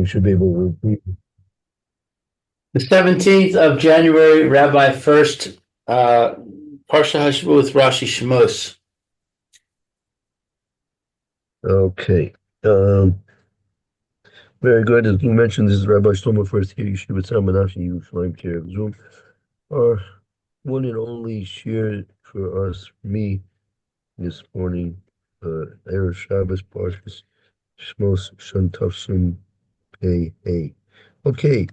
we should be able to repeat. The 17th of January, Rabbi Furst, Parsha Hashavua with Rashi Shemos. Okay. Very good. As you mentioned, this is Rabbi Shlomo First here. You should be Manashi Yerushalayim Care of Zoom. Our one and only share for us, me, this morning, Erev Shabbos Parshas Shmos Shantavsum Pei Hey. Okay,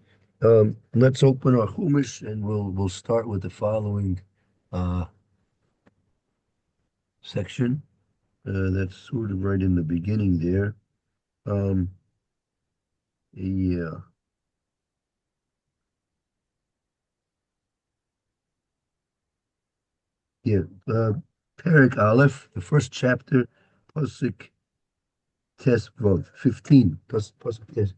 let's open our Chumash and we'll start with the following uh, section. That's sort of right in the beginning there. Um, yeah. Yeah, Perek Aleph, the first chapter, Pasuk Tes Vov, 15. Pasuk Tes.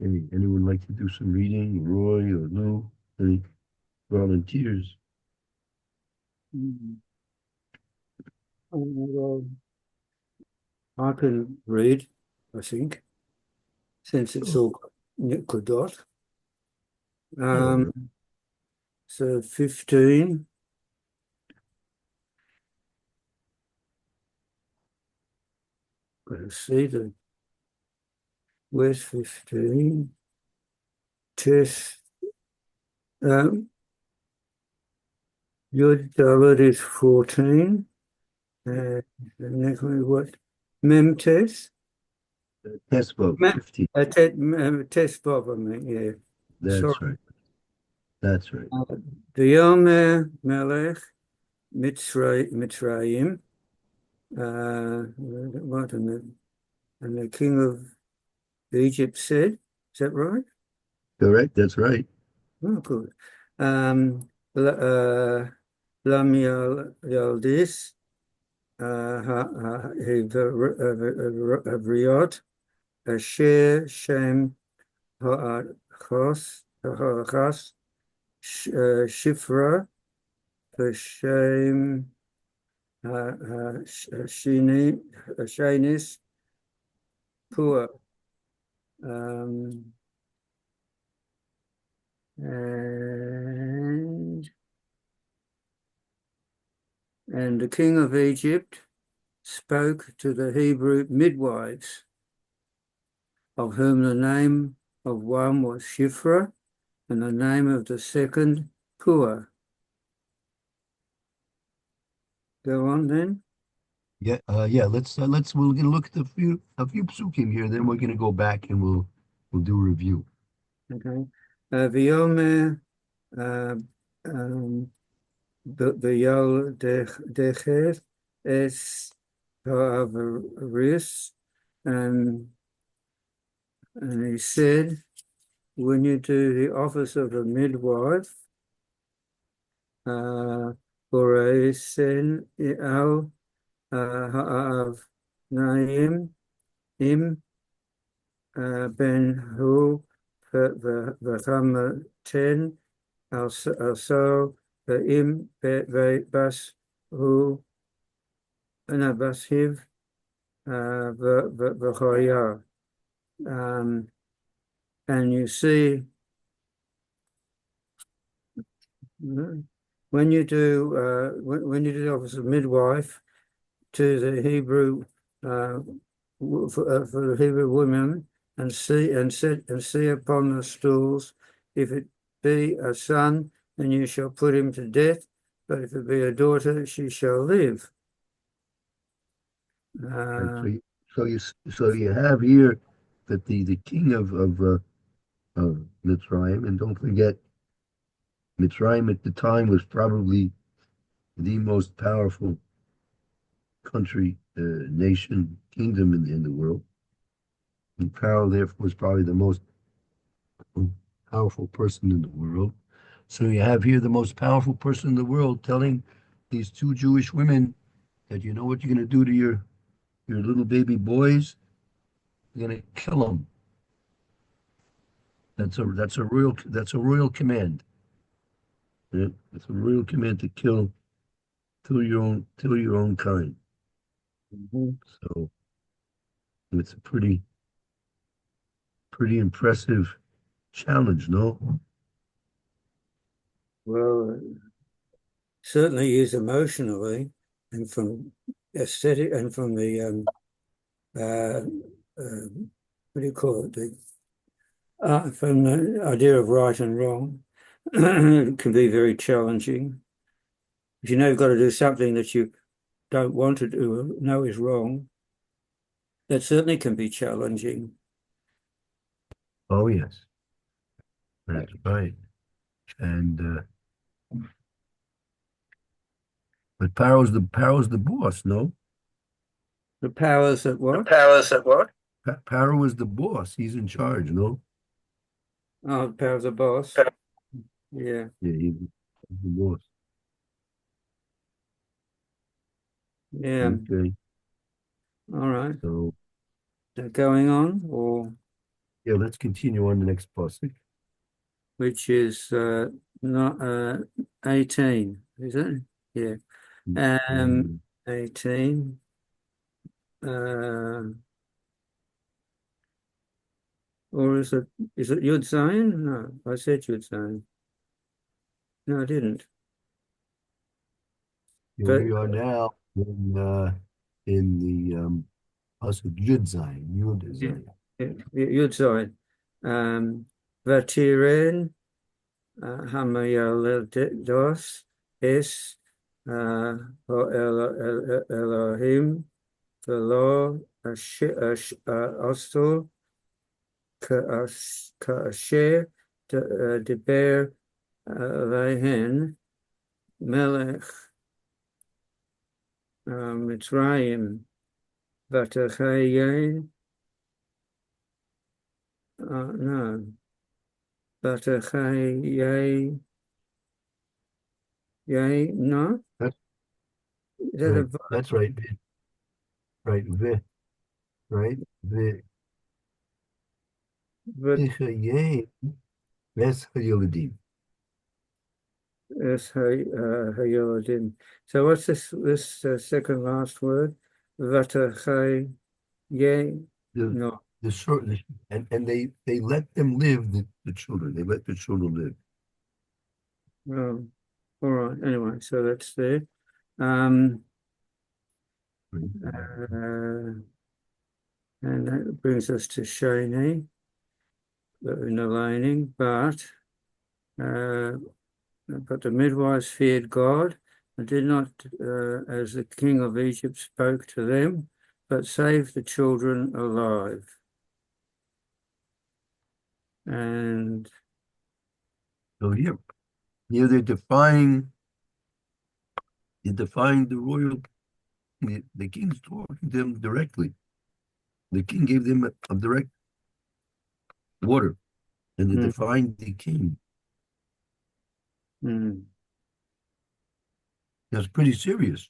Anyone like to do some reading? Roy or Lou? Any volunteers? Mm. Well, I can read, I think, since it's all Nikodot. Oh, So 15. Let's see where's 15? Test. Yud Dalet is 14. And the next one is what? Mem test? Tes Vov, 15. Test Bob, I mean, yeah. That's Sorry. right. That's right. V'yomer Melech Mitzrayim. What and the king of Egypt said, is that right? Correct. That's right. Oh, good. Lam Yaldis Havriyot Asher Shem Ha'achos Shifra V'Shem Shinis Pua. And the king of Egypt spoke to the Hebrew midwives, of whom the name of one was Shifra, and the name of the second Pua. Go on then. Yeah. We're gonna look at a few psukim here. Then we're gonna go back and we'll do a review. Okay. V'yomer V'yol Decher es Ha'avaris, and he said, when you do the office of a midwife, Boreisen al Ha'av Naim Im Ben Hu V'chama Ten also Im Bas Hu Bas Hiv V'choya. And you see, when you do the office of midwife to the Hebrew for the Hebrew women, and see upon the stools, if it be a son, then you shall put him to death, but if it be a daughter, she shall live. Right, so you have here that the king of Mitzrayim, and don't forget, Mitzrayim at the time was probably the most powerful country, nation, kingdom in the world. And Pharaoh, therefore, was probably the most powerful person in the world. So you have here the most powerful person in the world telling these two Jewish women that you know what you're going to do to your little baby boys? You're going to kill them. That's a royal command. Yeah, it's a real command to kill your own kind. Mhm. So it's a pretty impressive challenge, no? Well, certainly is emotionally, and from aesthetic, and from the uh, what do you call it? From the idea of right and wrong, it can be very challenging. If you know you've got to do something that you don't want to do, or know is wrong, that certainly can be challenging. Oh yes, that's right. And but Paro's the boss, no? The powers that The what? palace at what? Paro is the boss. He's in charge, no? Oh, the powers of boss. Yeah, Yeah, he's the boss. yeah. Okay, All right. so So going on, or yeah, let's continue on the next pasuk. which is not 18, is it? Yeah. Um, Mm, 18. Uh, or is it Yud Zayin? No, I said Yud Zayin. No, I didn't. Here But we are now in the pasuk Yud Zayin, Yud yeah, Zayin. Yud Zayin. Vatiren Hamayaledos es Elohim velo Ostel כאשר דיבר אליהן מלך מצרים ותחיה, no, ותחיה, no, That's is that a right. That's right. Right. Right. but V'chayei ves hayoladim. it's Hayoladim. So what's this second last word? Vatachai, The no. the short and they let them live the children. They let the children live. All right. Anyway, so that's there. Um, Right. uh, and that brings us to Shani, in the laning, uh, but the midwives feared God and did not, as the king of Egypt spoke to them, but saved the children alive. And So here they're defying the royal. The king's talking to them directly. The king gave them a direct order, and they're mm, defying the king. mm, That's pretty serious.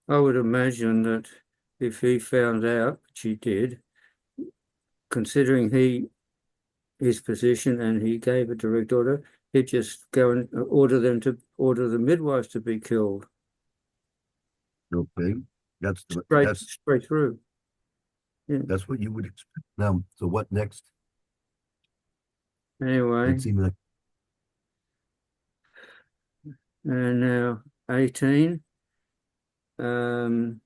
I would imagine that if he found out, which he did, considering his position and he gave a direct order, he'd just go and order the midwives to be killed Okay, that's the, straight that's straight through. Yeah. that's what you would expect. Now, so what next? It Anyway, seems like and now 18. Um,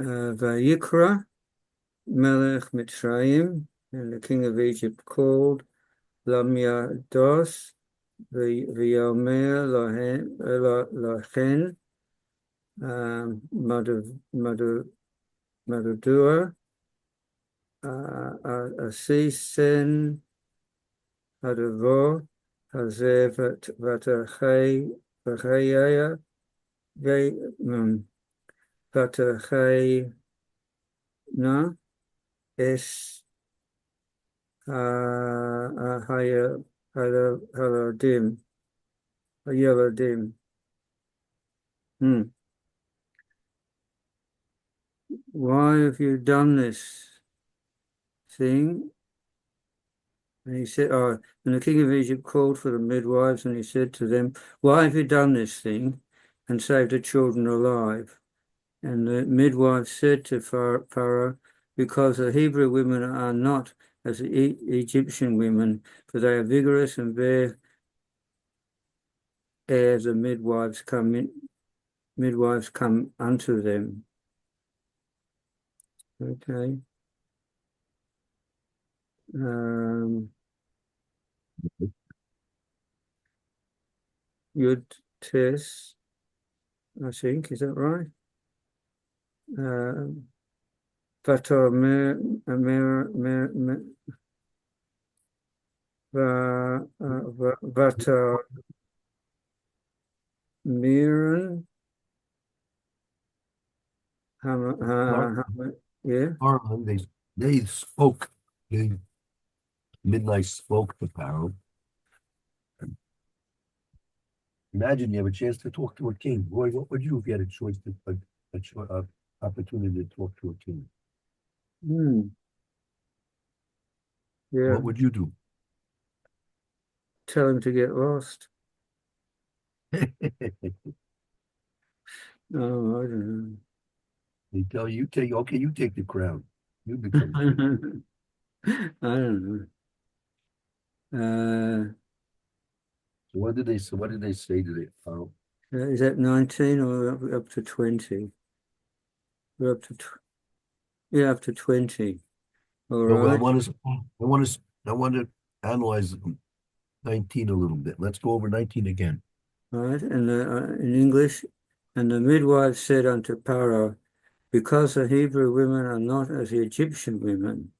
Vayikra Melech Mitzrayim, and the king of Egypt called Lamyados V'yomer Lohen Madudua Asisen Hadavo Hazevat Vatachaya Vatachai Na Es Haladim Hayaladim. Why have you done this thing? And he said, oh, and the king of Egypt called for the midwives, and he said to them, why have you done this thing and saved the children alive? And the midwives said to Pharaoh, because the Hebrew women are not as the Egyptian women, for they are vigorous and bear ere the midwives come unto them. Okay. Yud Tes, I think, is that right? Vatar Vatar Miran, yeah. Armand, they spoke. The midnight spoke to Pharaoh. Imagine you have a chance to talk to a king. Boy, what would you if you had a choice to opportunity to talk to a king? Yeah, What would you do? tell him to get lost. Oh, I don't They tell you, take okay, you take the crown. You become king. know. I don't know. So what did they say to the Pharaoh? Is that 19 or up to 20? We're up to yeah, up to 20. All No, right. I want to analyze 19 a little bit. Let's go over 19 again. Right. And in English, and the midwife said unto Pharaoh, because the Hebrew women are not as the Egyptian women,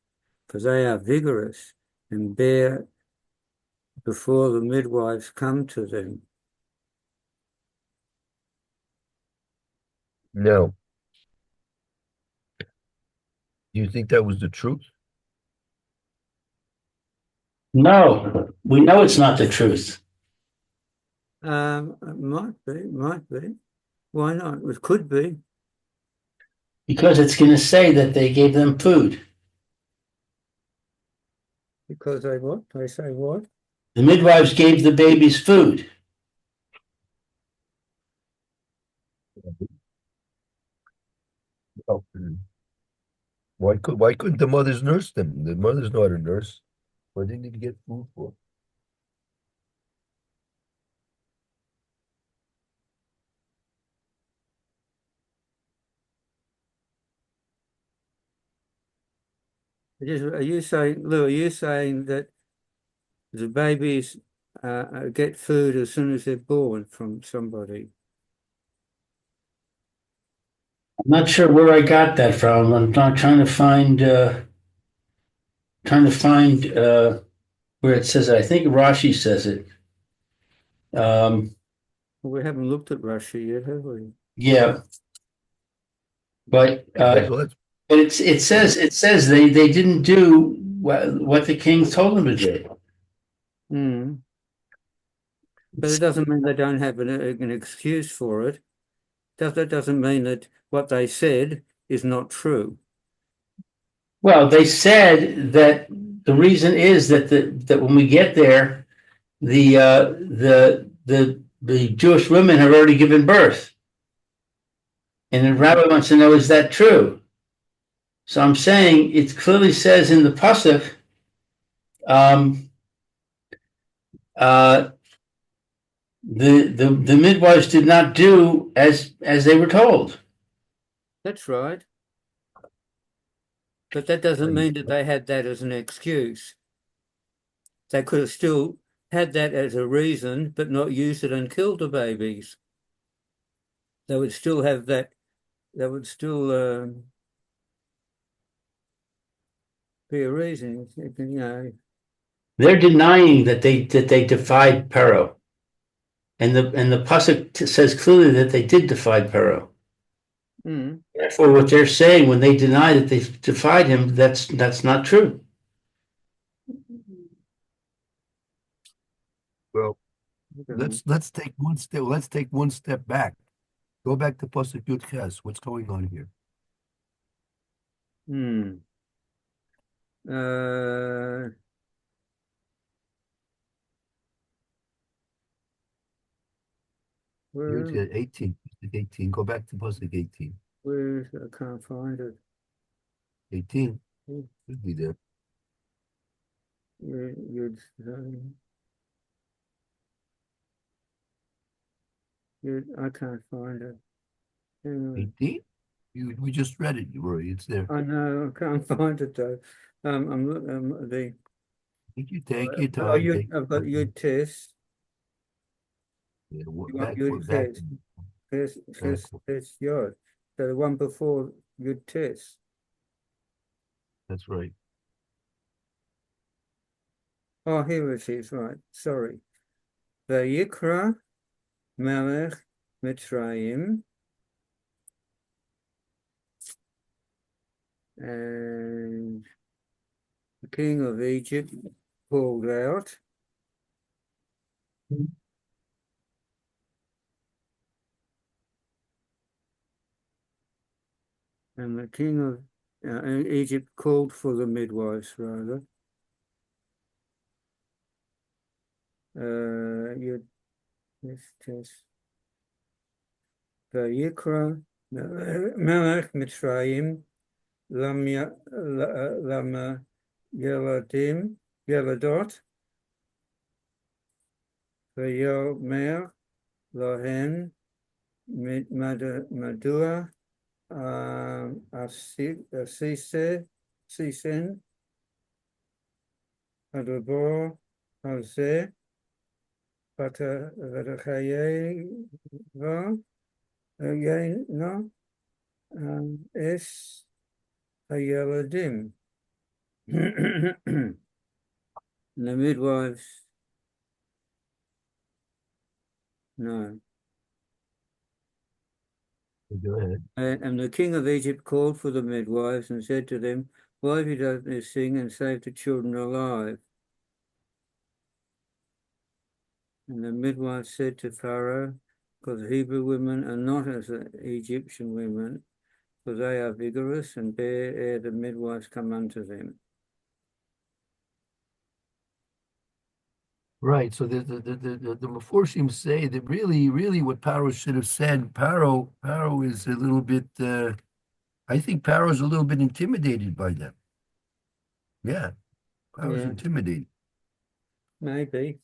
for they are vigorous and bear before the midwives come to them. No. Do you think that was the truth? No, we know it's not the truth It might be. Why not? It could be. because it's going to say that they gave them food. Because they what? They say what? The midwives gave the babies food. Oh, why couldn't the mothers nurse them? The mothers know how to nurse. What did they need to get food for? Are you saying, Lou, are you saying that the babies get food as soon as they're born from somebody? I'm not sure where I got that from. I'm not trying to find where it says it. I think Rashi says it. Well, we haven't looked at Rashi yet, have we? Yeah, but Okay, so let's it says they didn't do what the king told them to do. Mm. But it doesn't mean they don't have an excuse for it. That doesn't mean that what they said is not true. Well, they said that the reason is that when we get there, the Jewish women have already given birth, and the rabbi wants to know, is that true? So I'm saying it clearly says in the pasuk, um, uh, the midwives did not do as they were told. That's right. But that doesn't mean that they had that as an excuse. They could have still had that as a reason, but not used it and killed the babies. They would still have that. That would still be a reason. You know. They're denying that they defied Pharaoh, and the pasuk says clearly that they did defy Pharaoh. Mm. Therefore, what they're saying when they deny that they defied him, that's not true. well, Okay. let's take one step. Let's take one step back. Go back to Pasuk Yud Ches. What's going on here? Hmm. Here Where it's got 18. Pasuk 18. Go back to Pasuk 18. where is it? I can't find it. 18. Should be there. You'd I can't find it. Hang on. 18? We just read it, Rory. It's there. I know I can't find it though. The Take your oh time. Take I've your got your time. test. Yeah, You got your back. test. Back. Test yours. So the one before your test. That's right. Oh, here it is. Right. Sorry. Vayikra Melech Mitzrayim, and the king of Egypt called out, and the king of Egypt called for the midwives, rather. Test. Vayikra Melech Mitzrayim Lama Yeladot Vayomer Lohen Madua Asisen Adobor Hazeh Vatachayeva again no Es Hayeladim. The midwives, no. Go ahead. And the king of Egypt called for the midwives and said to them, why have you done this thing and saved the children alive? And the midwives said to Pharaoh, because Hebrew women are not as Egyptian women, for they are vigorous and bear ere the midwives come unto them. Right. So the Meforshim say that really what Paro should have said, Paro is a little bit I think Paro's a little bit intimidated by them. Yeah. Paro's intimidated. Maybe.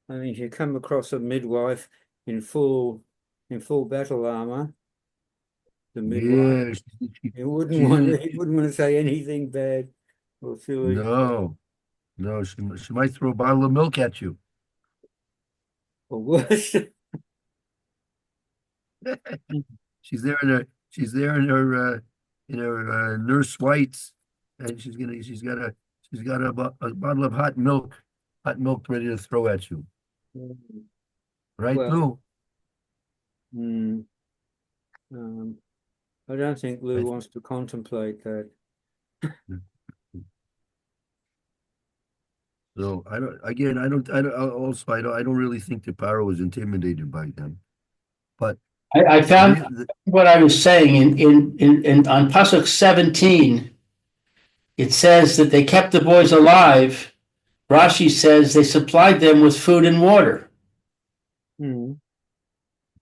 I mean, if you come across a midwife in full battle armor, the midwife, you wouldn't want to say anything bad or silly. No, she might throw a bottle of milk at you. Or worse. She's there in her nurse whites, and she's got a bottle of hot milk ready to throw at you. Right, Well, Lou? I don't think Lou wants to contemplate that. So I don't really think that Paro was intimidated by them. But I found what I was saying in on Pasuk 17. It says that they kept the boys alive. Rashi says they supplied them with food and water.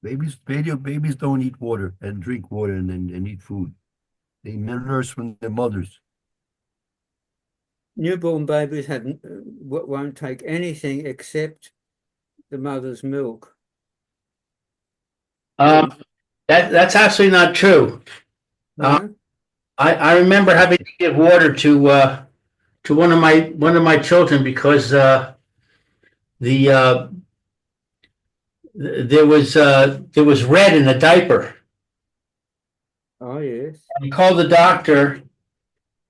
Babies don't eat water and drink water and eat food. They nurse from their mothers. Newborn babies won't take anything except the mother's milk. That's actually not true. No? I remember having to give water to one of my children because there was red in the diaper. Oh yes. I called the doctor,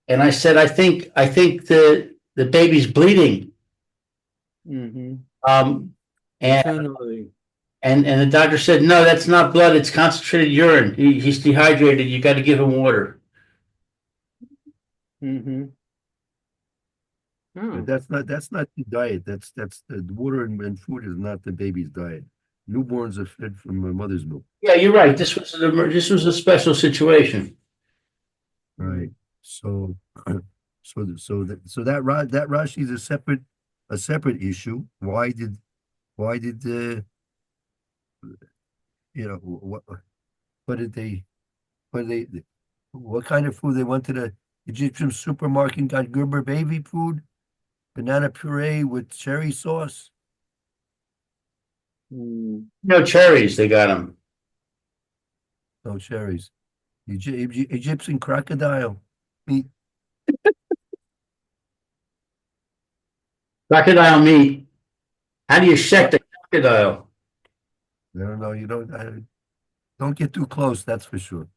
and I said, I think the baby's bleeding. Internally. And the doctor said, no, that's not blood. It's concentrated urine. He's dehydrated. You got to give him water. But that's not the diet. That's the water and food is not the baby's diet. Newborns are fed from a mother's milk. Yeah, you're right. This was a special situation. Right. So that Rashi is a separate issue. Why did what did they, what did they, what kind of food they went to the Egyptian supermarket and got Gerber baby food, banana puree with cherry sauce. No cherries, they got them. No cherries. Egyptian crocodile meat. Crocodile meat. How do you check the crocodile? I don't know. You don't get too close. That's for sure.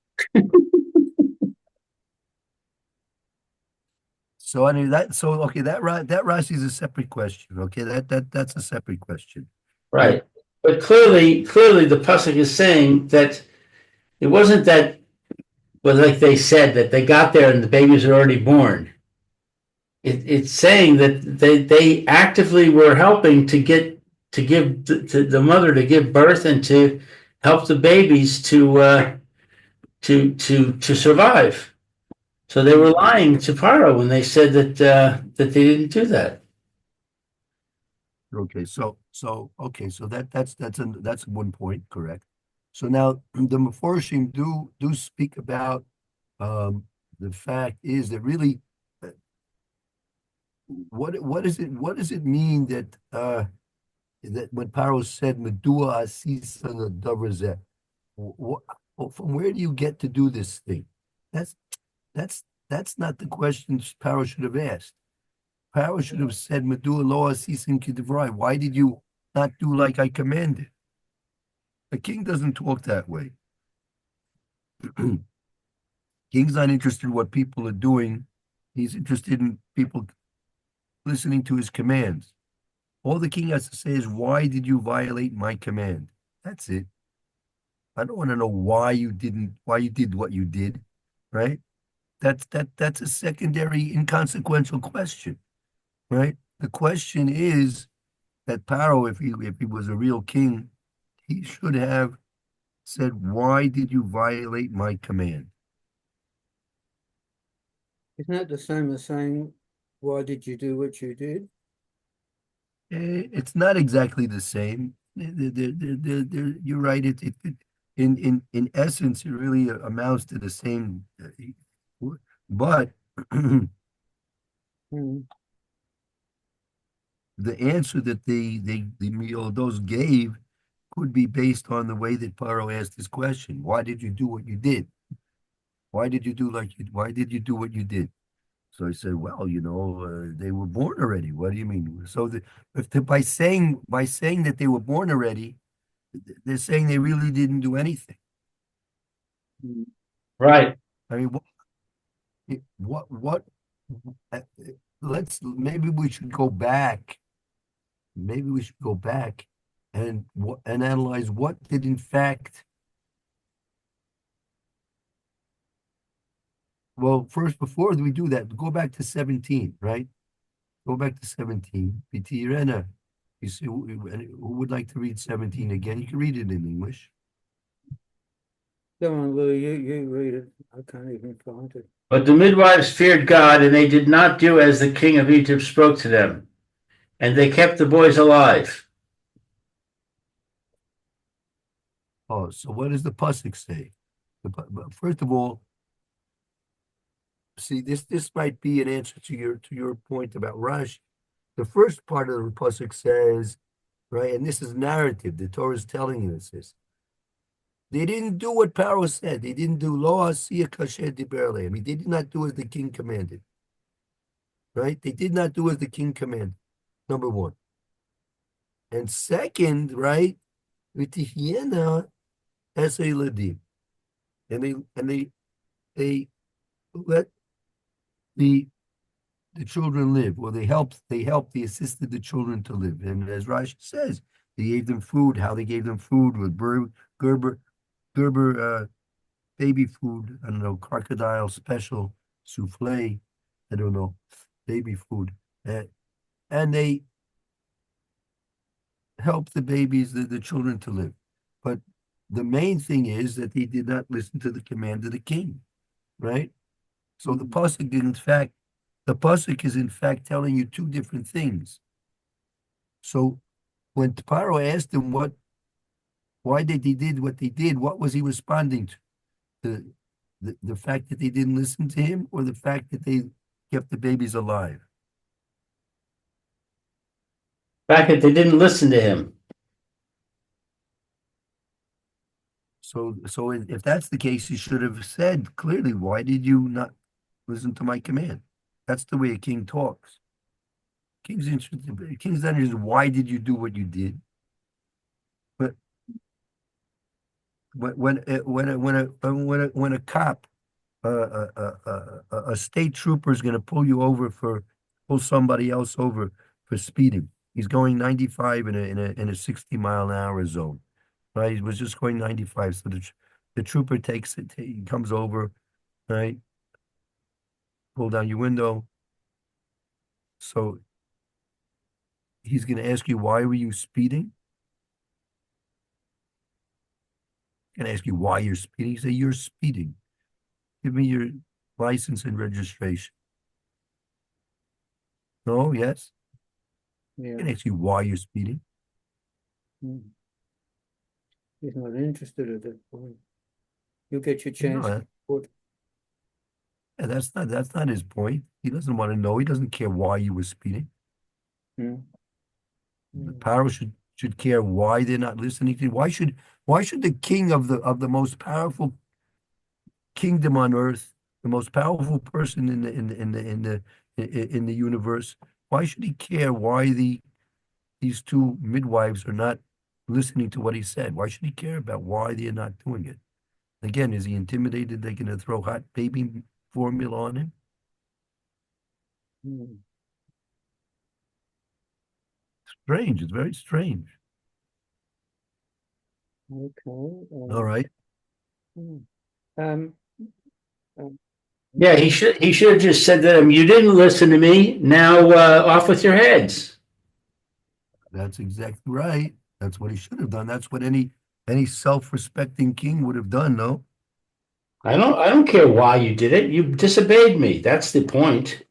So anyway, that Rashi is a separate question. Okay, that's a separate question. Right. But clearly the pasuk is saying that it wasn't that, was like they said that they got there and the babies were already born. It's saying that they actively were helping to give to the mother to give birth and to help the babies to survive. So they were lying to Pharaoh when they said that they didn't do that. Okay, so that's one point, correct. So now the Meforshim do speak about the fact is that really what does it mean that when Paro said Medua Asisa Davrazeh, from where do you get to do this thing? That's that's not the question Paro should have asked. Paro should have said Medua Lo Asisim Kidivrai. Why did you not do like I commanded? A king doesn't talk that way. King's not interested in what people are doing. He's interested in people listening to his commands. All the king has to say is, why did you violate my command? That's it. I don't want to know why you did what you did, right? That's a secondary, inconsequential question, right? The question is that Paro, if he was a real king, he should have said, why did you violate my command? Isn't that the same as saying, why did you do what you did? It's not exactly the same. You're right. In essence, it really amounts to the same. But Mm. the answer that those gave could be based on the way that Paro asked his question. Why did you do what you did? Why did you do what you did? So I said, well, they were born already. What do you mean? So by saying that they were born already, they're saying they really didn't do anything. Right. I mean, what? uh, maybe we should go back. Maybe we should go back and analyze what did in fact. Well, first, before we do that, go back to 17, right? Go back to 17. BT Irena. You see, who would like to read 17 again? You can read it in English. Go on, Louis, you read it. I can't even find it. But the midwives feared God, and they did not do as the king of Egypt spoke to them, and they kept the boys alive. Oh, so what does the pasuk say? First of all, see this might be an answer to your point about Rashi. The first part of the pasuk says, right, and this is narrative. The Torah is telling us this. They didn't do what Pharaoh said. They didn't do lo asiyah kasher diber lehem. They did not do as the king commanded. Right? They did not do as the king commanded. Number one. And second, right, v'tihyena es eladim. And they let the children live. Well, they assisted the children to live. And as Rashi says, they gave them food. How they gave them food with Gerber baby food. I don't know, crocodile special souffle. I don't know, baby food. And they helped the babies, the children to live. But the main thing is that they did not listen to the command of the king, right? So the pasuk is in fact telling you two different things. So when Paro asked him why did he did what he did? What was he responding to? The fact that they didn't listen to him, or the fact that they kept the babies alive? fact that they didn't listen to him. So if that's the case, he should have said clearly, why did you not listen to my command? That's the way a king talks. King's not interested, why did you do what you did? But when a cop, a state trooper is going to pull somebody else over for speeding. He's going 95 in a 60-mile-an-hour zone, right? He was just going 95. So the trooper takes it, he comes over, right? Pull down your window. So he's going to ask you, why were you speeding? Going to ask you why you're speeding. You say, you're speeding. Give me your license and registration. No, yes. Yeah. Going to ask you why you're speeding. Mm. He's not interested at that point. You'll get your chance. No, that's not his point. He doesn't want to know. He doesn't care why you were speeding. Mm. The Mm. power should care why they're not listening to you. Why should the king of the most powerful kingdom on earth, the most powerful person in the universe, why should he care why these two midwives are not listening to what he said? Why should he care about why they're not doing it? Again, is he intimidated they're going to throw hot baby formula on him? Mm. Strange. It's very strange. Okay. All right. Mm. Um, Yeah, he should have just said to them, "You didn't listen to me. Now off with your heads." That's exactly right. That's what he should have done. That's what any self-respecting king would have done, no? I don't care why you did it. You disobeyed me. That's the point.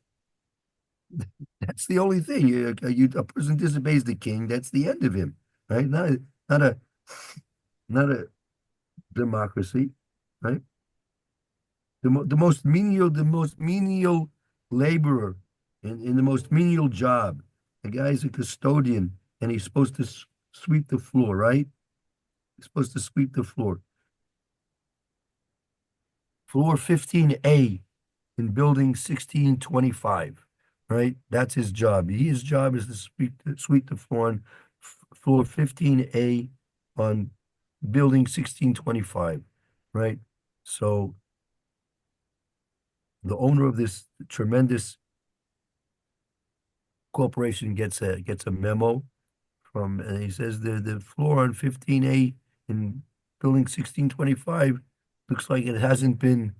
That's the only thing. A person disobeys the king, that's the end of him, right? Not a not a democracy, right? The most menial laborer in the most menial job. The guy's a custodian and he's supposed to sweep the floor, right? He's supposed to sweep the floor. Floor 15A in building 1625, right? That's his job. His job is to sweep the floor on floor 15A on building 1625, right? So the owner of this tremendous corporation gets a memo from, and he says the floor on 15A in building 1625 looks like it hasn't been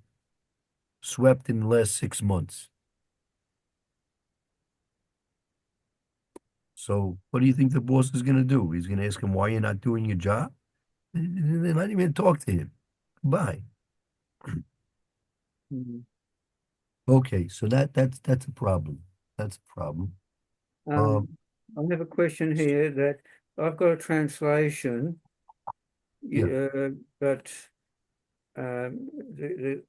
swept in the last 6 months. So what do you think the boss is going to do? He's going to ask him why you're not doing your job? They're not even talk to him. Goodbye. mm. Okay, so that's a problem. That's a problem. Um, I have a question here that I've got a translation, yeah. but you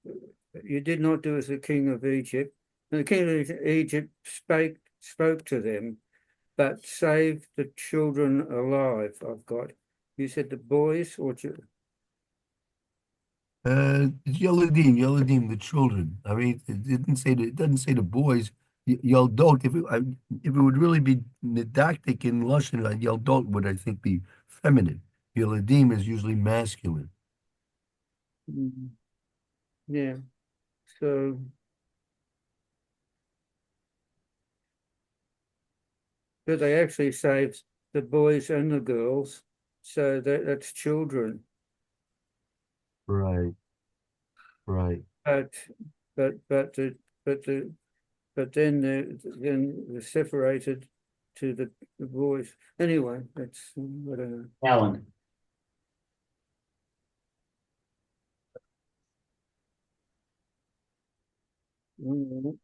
did not do as the king of Egypt. And the king of Egypt spoke to them, but saved the children alive. I've got. You said the boys or It's Yeladim, the children. I mean, it doesn't say the boys. Yeldot. If it would really be didactic in Russian, Yeldot would, I think, be feminine. Yeladim is usually masculine. Mm, yeah. So but they actually saved the boys and the girls, so that's children. Right, right. But but but the but the but then they're separated to the boys. Anyway, that's I don't know. Alan. Mm,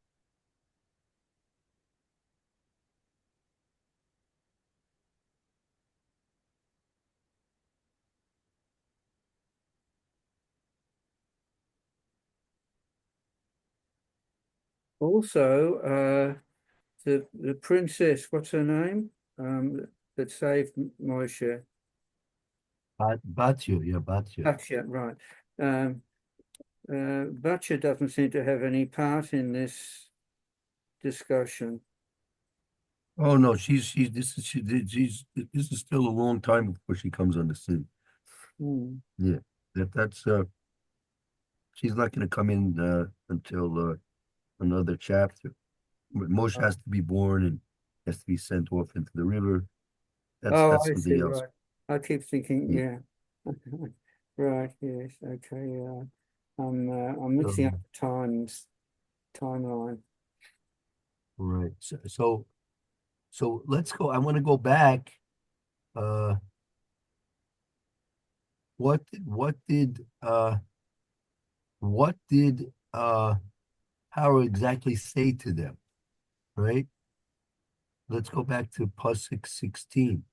Also, the princess, what's her name? That saved Moshe. Batya, yeah, Batya. Parsha, right. Parsha doesn't seem to have any part in this discussion. Oh no, this is still a long time before she comes on the scene. Hmm. Yeah, that's she's not going to come in until another chapter. Moshe has to be born and has to be sent off into the river. Oh, That's I see, something else. right. I keep thinking, Yeah. yeah. Right, yes, okay, yeah. I'm mixing up Um, the timeline. right. So let's go. I want to go back. Uh, what did Howard exactly say to them? Right. Let's go back to Pasuk 16.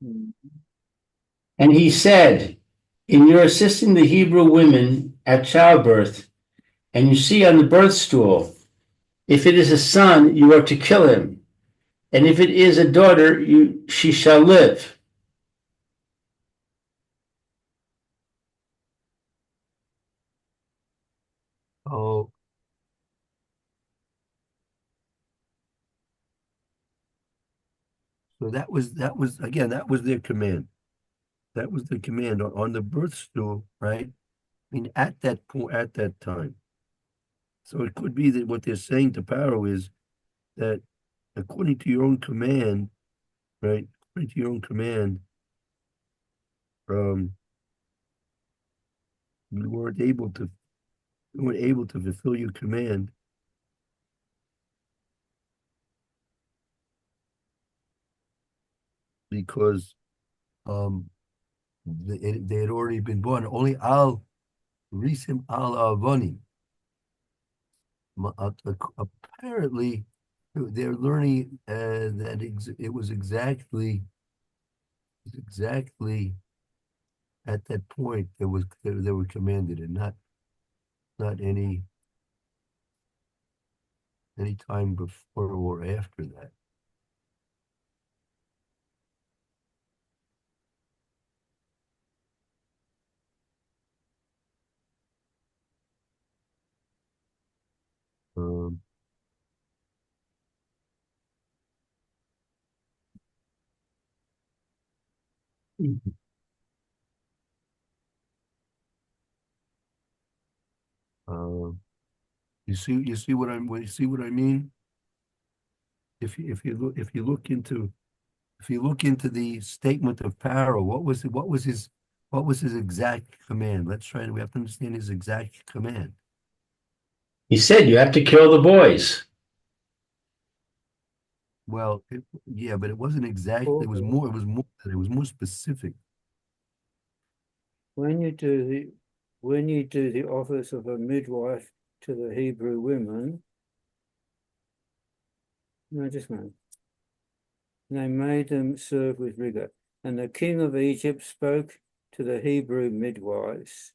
Hmm. And he said, in your assisting the Hebrew women at childbirth, and you see on the birth stool, if it is a son, you are to kill him. And if it is a daughter, she shall live. Oh, so that was again, that was their command. That was the command on the birth stool, right? I mean, at that point, at that time. So it could be that what they're saying to Paro is that according to your own command, right? According to your own command, um, you weren't able to you weren't able to fulfill your command because they had already been born. Only al risim al avonim. Apparently, they're learning that it was exactly at that point they were commanded, and not any time before or after that. Um, uh, you see what I mean? If you look into the statement of Paro, what was his exact command? We have to understand his exact command. He said, you have to kill the boys. Well, yeah, but it wasn't exact. Or It was more specific. when you do the office of a midwife to the Hebrew women, no, just a minute. They made them serve with rigor. And the king of Egypt spoke to the Hebrew midwives,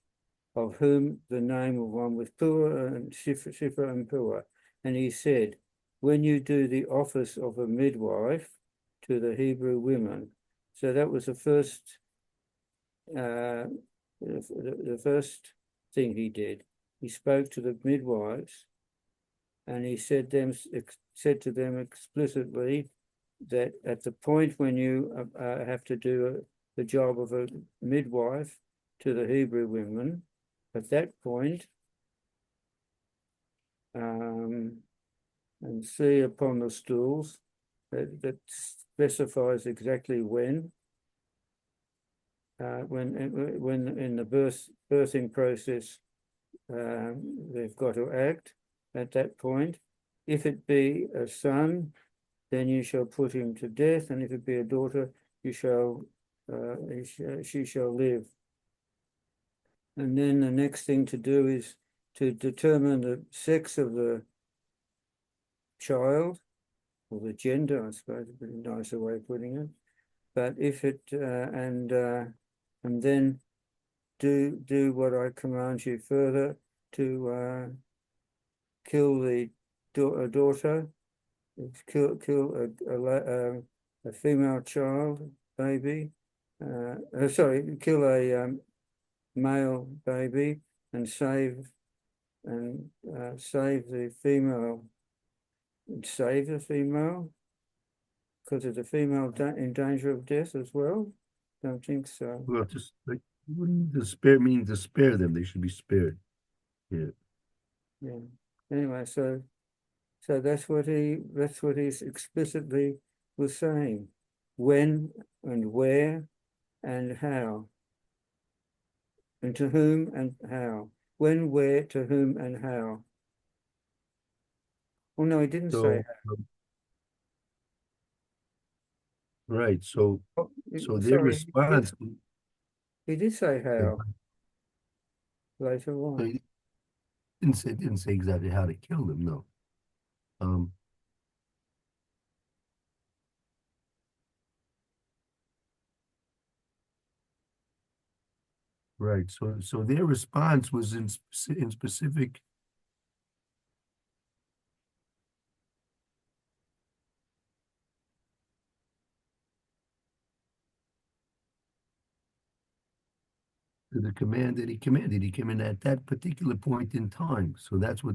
of whom the name of one was Pua and Shiphrah and Pua. And he said, when you do the office of a midwife to the Hebrew women. So that was uh, the first thing he did. He spoke to the midwives, and he said to them explicitly that at the point when you have to do the job of a midwife to the Hebrew women, at that point, and see upon the stools that specifies exactly when in the birthing process they've got to act at that point. If it be a son, then you shall put him to death, and if it be a daughter, you shall she shall live. And then the next thing to do is to determine the sex of the child, or the gender, I suppose, a pretty nicer way of putting it. But if it and then do what I command you further to kill a daughter, kill a female child, baby. Sorry, kill a male baby and save the female. Save the female because of the female in danger of death as well. Don't think so. Well, just like wouldn't the spare mean to spare them? They should be spared. Yeah. Yeah. Anyway, so that's what he's explicitly was saying. When and where and how. And to whom and how. When, where, to whom and how. Oh no, he didn't say how. Right. So Oh, their sorry, response. he did say how later So on. he didn't say exactly how to kill them. No. Um. Right. So their response was in specific. To the command that he commanded. He came in at that particular point in time. So that's why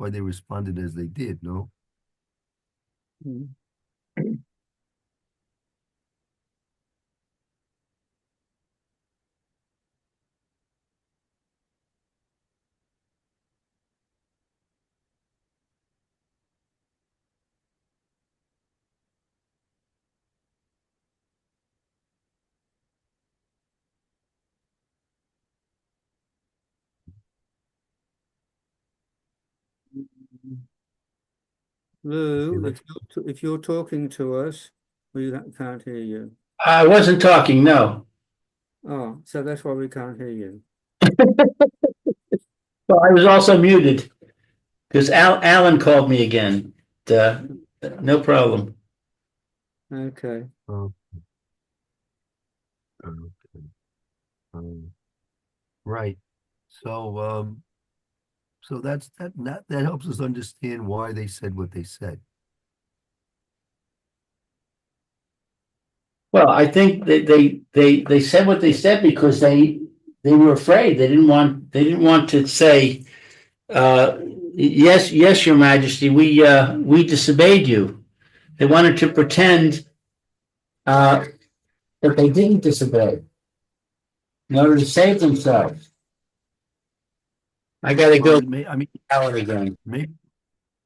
they responded as they did, no? Mm. Okay, Lou, let's if you're talking to us, we can't hear you. I wasn't talking, no. Oh, so that's why we can't hear you. Well, I was also muted because Alan called me again. Uh, no problem. Okay. oh, okay. Um, right. So that helps us understand why they said what they said. Well, I think they said what they said because they were afraid. They didn't want to say, yes, Your Majesty, we disobeyed you. They wanted to pretend that they didn't disobey in order to save themselves. I got to go I mean, Alan again.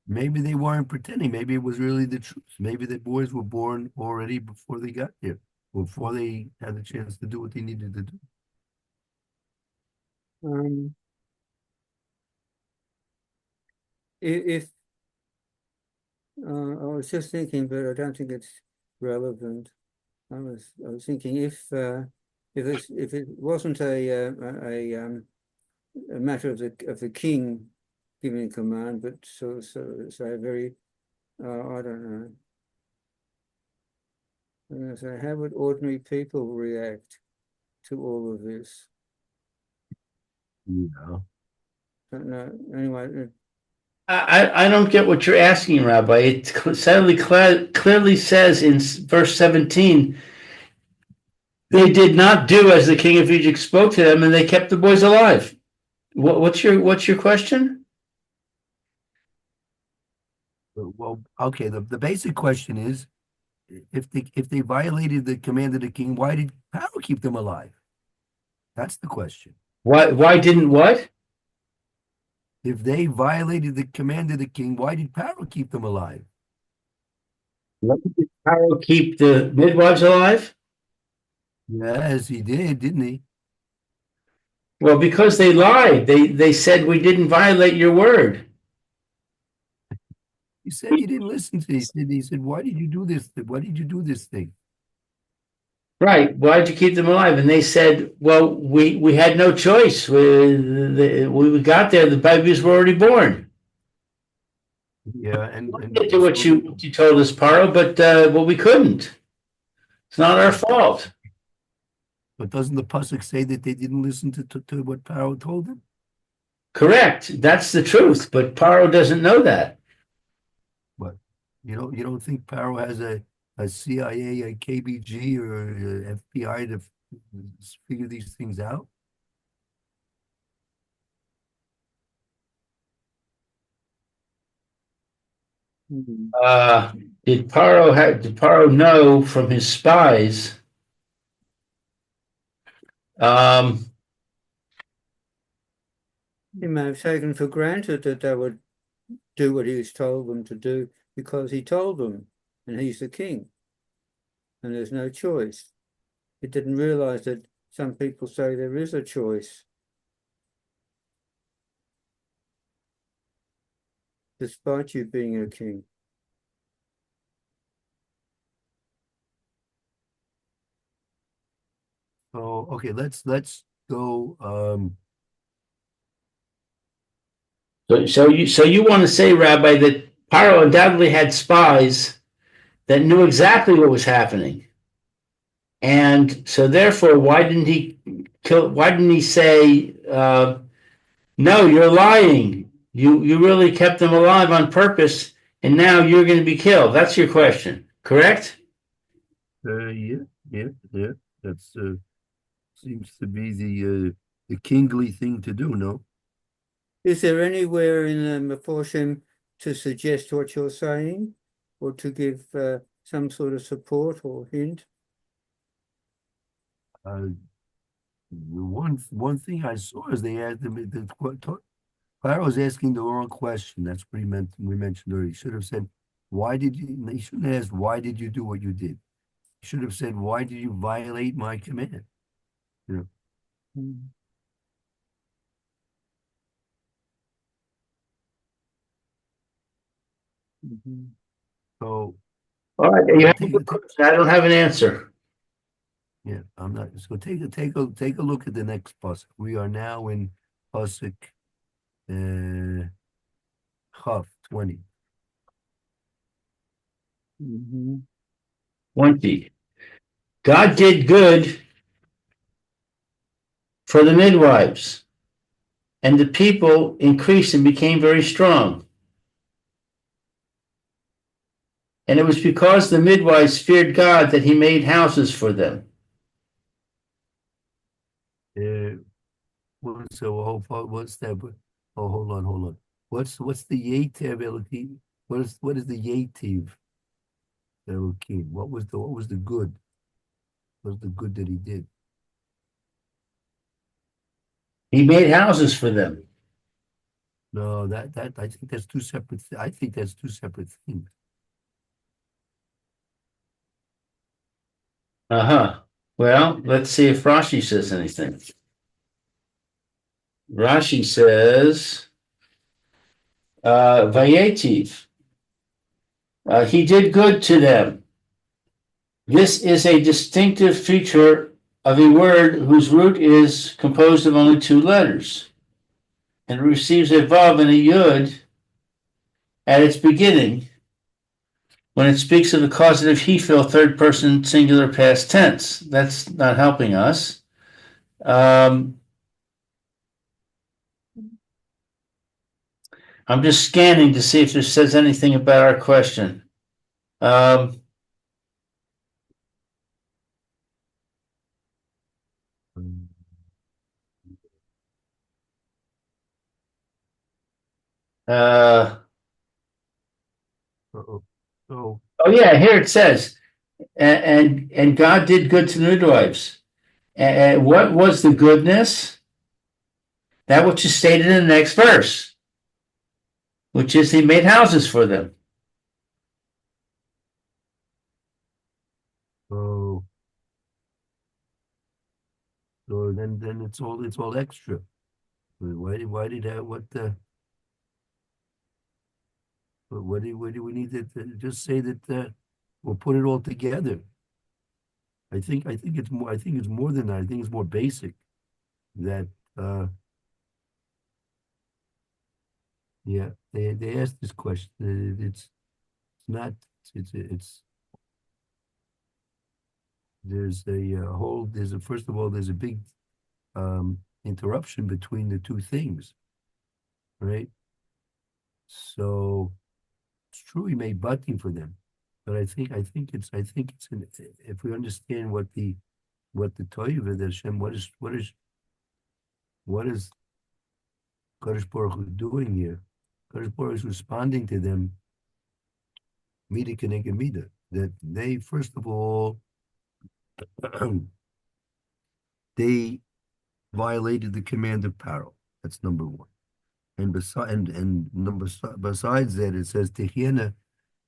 maybe they weren't pretending. Maybe it was really the truth. Maybe the boys were born already before they got there, before they had the chance to do what they needed to do. Um, if I was just thinking, but I don't think it's relevant. I was thinking if it wasn't a matter of the king giving a command, but so a very I don't know. I'm going to say, how would ordinary people react to all of this? You know. Don't know. Anyway, I don't get what you're asking, Rabbi. It clearly says in verse 17, they did not do as the king of Egypt spoke to them, and they kept the boys alive. What's your question? Well, okay. The basic question is, if they violated the command of the king, why did Pharaoh keep them alive? That's the question. Why didn't what? If they violated the command of the king, why did Pharaoh keep them alive? Why did Pharaoh keep the midwives alive? Yes, he did, didn't he? Well, because they lied. They said we didn't violate your word. He said he didn't listen to. He said, "Why did you do this? Why did you do this thing?" Right. Why'd you keep them alive? And they said, well, we had no choice. We got there, the babies were already born. Yeah, We did do what you told us, Paro, but we couldn't. It's not our fault. But doesn't the pasuk say that they didn't listen to what Pharaoh told them? Correct. That's the truth. But Paro doesn't know that. But you don't think Paro has a CIA, a KBG, or a FBI to figure these things out? Mhm. Did Paro know from his spies? Um, He may have taken for granted that they would do what he was told them to do because he told them, and he's the king, and there's no choice. He didn't realize that some people say there is a choice, despite you being a king. So okay, let's go. so you want to say, Rabbi, that Paro undoubtedly had spies that knew exactly what was happening, and so therefore, why didn't he kill? Why didn't he say, "No, you're lying. You really kept them alive on purpose, and now you're going to be killed"? That's your question, correct? Yeah, yeah, yeah. That's seems to be the kingly thing to do. No. Is there anywhere in the Mephorshim to suggest what you're saying, or to give some sort of support or hint? Uh, one thing I saw is they had the Pharaoh was asking the wrong question. That's what he meant. We mentioned earlier. He should have said, "Why did you?" He shouldn't have asked, "Why did you do what you did?" He should have said, "Why did you violate my command?" You know. Mhm. Mhm. So All right, you okay, have a good question. I don't have an answer. yeah, I'm not. So take a look at the next pasuk. We are now in pasuk uh, Chaf 20. 20. God did good for the midwives, and the people increased and became very strong. And it was because the midwives feared God that he made houses for them. Uh, what's that? Oh, hold on. What's the Yetiv Elohim? What is the Yetiv Elohim? What was the good? What was the good that he did? He made houses for them. No, that I think that's two separate. I think that's two separate things. Uh-huh. Well, let's see if Rashi says anything. Rashi says, Vayetiv, he did good to them. This is a distinctive feature of a word whose root is composed of only two letters, and it receives a vav and a yud at its beginning when it speaks of the causative he fill third person singular past tense. That's not helping us. Um, I'm just scanning to see if this says anything about our question. Um, Um, uh, uh-oh. So, oh yeah, here it says, and God did good to the midwives. And what was the goodness? That which is stated in the next verse, which is he made houses for them. so, then it's all extra. Why did that? What do we need to just say that we'll put it all together? I think it's more. I think it's more than that. I think it's more basic. That uh, yeah, they asked this question. It's not. It's there's a whole. First of all, there's a big interruption between the two things. right? So it's true he made butting for them, but I think it's if we understand what the toiv of the Hashem, what is Kadosh Baruch Hu doing here? Kadosh Baruch Hu is responding to them, mida keneged mida, that they first of all they violated the command of Paro. That's number one. And besides that, it says Techiena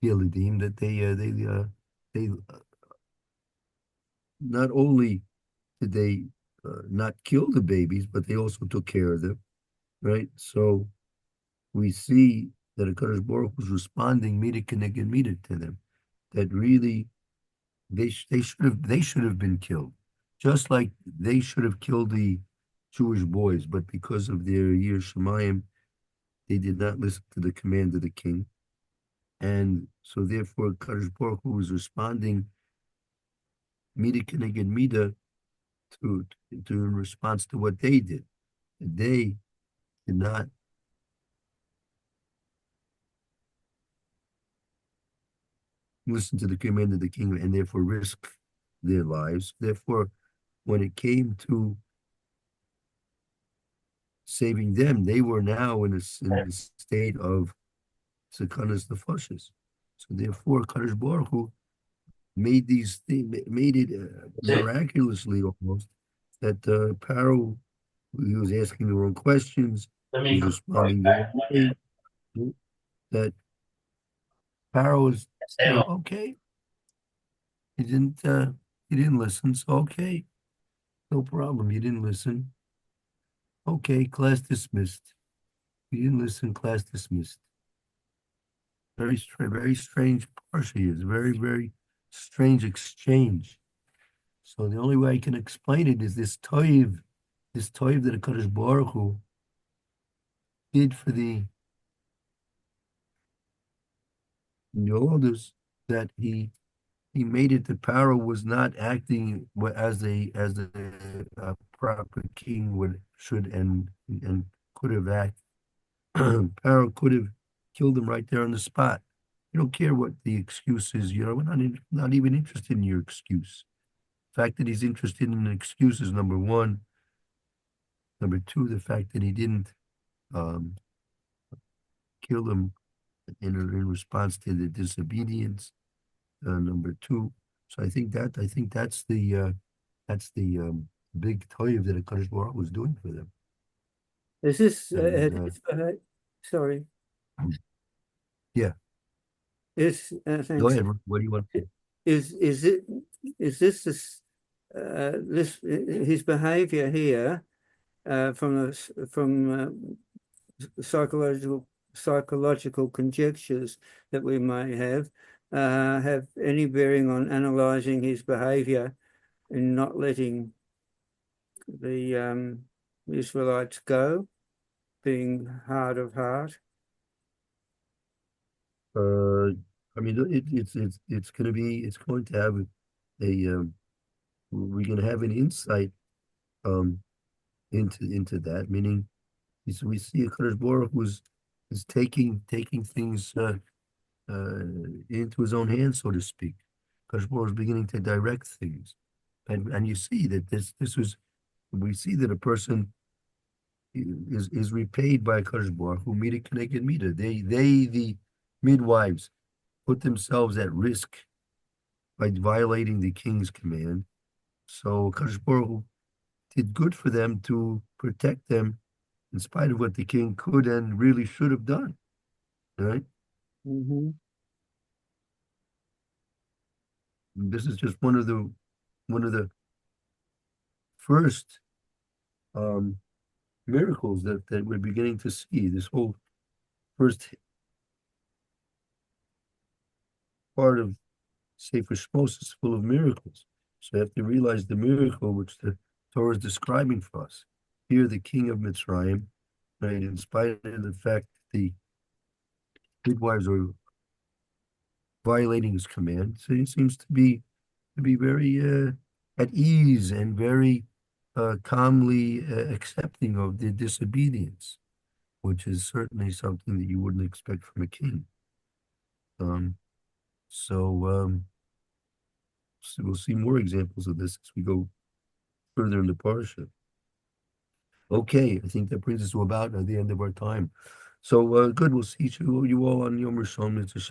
Yelidim that they not only did they not kill the babies, but they also took care of them, right? So we see that Hakadosh Baruch was responding mida keneged mida to them, that really they should have been killed, just like they should have killed the Jewish boys, but because of their Yir Shemayim, they did not listen to the command of the king, and so therefore Kadosh Baruch Hu was responding mida keneged mida to in response to what they did. They did not listen to the command of the king and therefore risk their lives. Therefore, when it came to saving them, they were now in a state of sakanas nefashos. So therefore, Kadosh Baruch Hu made these things, made it miraculously almost that Paro, he was asking the wrong questions, Let he me was responding the wrong way, that Paro was, okay, he didn't listen, so okay, no problem, you didn't listen. Okay, class dismissed. You didn't listen, class dismissed. Very strange Parsha is very strange exchange. So the only way I can explain it is this toiv that HaKadosh Baruch Hu did for the elders, that he made it that Pharaoh was not acting as a proper king should and could have acted. Pharaoh could have killed him right there on the spot. You don't care what the excuse is. We're not even interested in your excuse. The fact that he's interested in an excuse is number one. Number two, the fact that he didn't um, kill him in response to the disobedience. Number two. So I think that's the big toiv that Hakadosh Baruch Hu was doing for them. Is this, And sorry, yeah, go thanks. ahead. What do you want? Is it, is this, his behavior here, from psychological conjectures that we may have any bearing on analyzing his behavior in not letting the Israelites go, being hard of heart? I mean, it's going to have we're going to have an insight um into that, meaning we see a Kadosh Baruch who's is taking things into his own hands, so to speak. Kadosh Baruch is beginning to direct things, and you see that we see that a person is repaid by Kadosh Baruch who mida keneged mida. They the midwives put themselves at risk by violating the king's command. So Kadosh Baruch Hu did good for them to protect them in spite of what the king could and really should have done. Right? Mm-hmm. This is just one of the first miracles that we're beginning to see. This whole first part of Sefer Shemos is full of miracles. So you have to realize the miracle which the Torah is describing for us. Here, the king of Mitzrayim, right, in spite of the fact that the midwives are violating his command, so he seems to be very at ease and very calmly accepting of the disobedience. which is certainly something that you wouldn't expect from a king. So we'll see more examples of this as we go further in the Parsha. Okay, I think that brings us to about the end of our time. So good, we'll see you all on Yom Rishon.